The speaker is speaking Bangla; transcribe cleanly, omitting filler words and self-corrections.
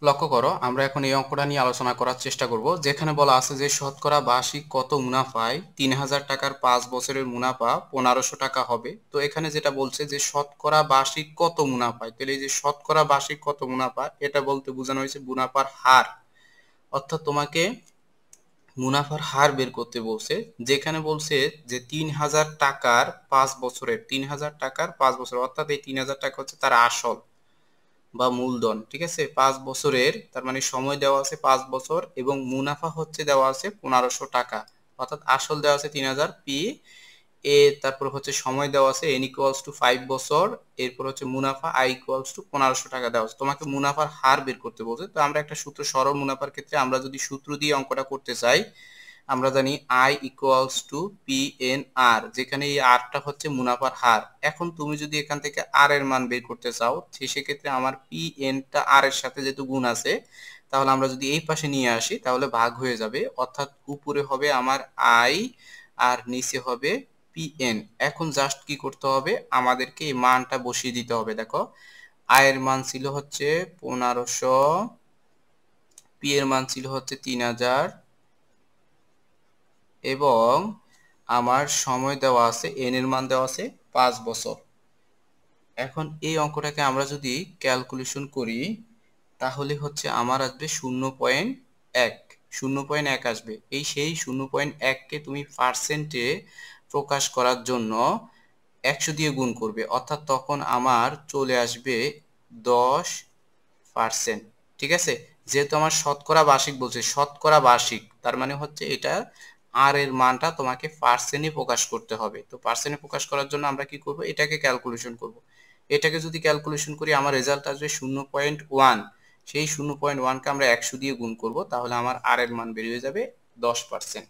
লক্ষ্য করো, আমরা এখন এই অঙ্কটা নিয়ে আলোচনা করার চেষ্টা করব, যেখানে বলা আছে যে শতকরা বার্ষিক কত মুনাফায় ৩,০০০ টাকার ৫ বছরের মুনাফা ১৫০০ টাকা হবে। তো এখানে যেটা বলছে যে শতকরা বার্ষিক কত মুনাফায়, তাহলে এই যে শতকরা বার্ষিক কত মুনাফা, এটা বলতে বোঝানো হয়েছে মুনাফার হার। অর্থাৎ তোমাকে মুনাফার হার বের করতে বলছে, যেখানে বলছে যে ৩,০০০ টাকার ৫ বছরের, ৩,০০০ টাকার ৫ বছর, অর্থাৎ এই ৩,০০০ টাকা হচ্ছে তার আসল বা মূলধন। ঠিক আছে, ৫ বছরের, তার মানে সময় দেওয়া আছে ৫ বছর এবং মুনাফা হচ্ছে দেওয়া আছে ১৫০০ টাকা। অর্থাৎ আসল দেওয়া আছে ৩,০০০ পি এ, তারপর হচ্ছে সময় দেওয়া আছে n ইকুয়ালস টু ৫ বছর, এরপর হচ্ছে মুনাফা i ইকুয়ালস টু ১৫০০ টাকা দেওয়া আছে। তোমাকে মুনাফার হার বের করতে বলছে। তো আমরা একটা সূত্র, সরল মুনাফার ক্ষেত্রে আমরা যদি সূত্র দিয়ে অঙ্কটা করতে চাই, আমরা জানি i equals to P N R, যেখানে এই আরটা হচ্ছে মুনাফার হার। এখন তুমি যদি এখান থেকে আর এর মান বের করতে চাও, সেক্ষেত্রে আমার পি এনটা আর এর সাথে যেহেতু গুণ আছে, তাহলে আমরা যদি এই পাশে নিয়ে আসি তাহলে ভাগ হয়ে যাবে। অর্থাৎ উপরে হবে আমার আই আর নিচে হবে পি এন। এখন জাস্ট কি করতে হবে, আমাদেরকে এই মানটা বসিয়ে দিতে হবে। দেখো, আয়ের মান ছিল হচ্ছে ১৫০০, পি এর মান ছিল হচ্ছে ৩,০০০ এবং আমার সময় দেওয়া আছে, এন এর মান দেওয়া আছে ৫ বছর। এখন এই অঙ্কটাকে আমরা যদি ক্যালকুলেশন করি, তাহলে হচ্ছে আমার আসবে ০.১, ০.১ আসবে। এই সেই ০.১ কে তুমি পার্সেন্টে প্রকাশ করার জন্য ১০০ দিয়ে গুণ করবে, অর্থাৎ তখন আমার চলে আসবে ১০%। ঠিক আছে, যেহেতু আমার শতকরা বার্ষিক বলছে, শতকরা বার্ষিক, তার মানে হচ্ছে এটা আর এর মানটা তোমাকে পার্সেন্টে প্রকাশ করতে হবে। তো পার্সেন্টে প্রকাশ করার জন্য আমরা কি করব, এটাকে ক্যালকুলেশন করব। এটাকে যদি ক্যালকুলেশন করি আমার রেজাল্ট আসবে ০.১। সেই ০.১কে আমরা ১০০ দিয়ে গুণ করব, তাহলে আমার আর এর মান বেরিয়ে যাবে ১০%।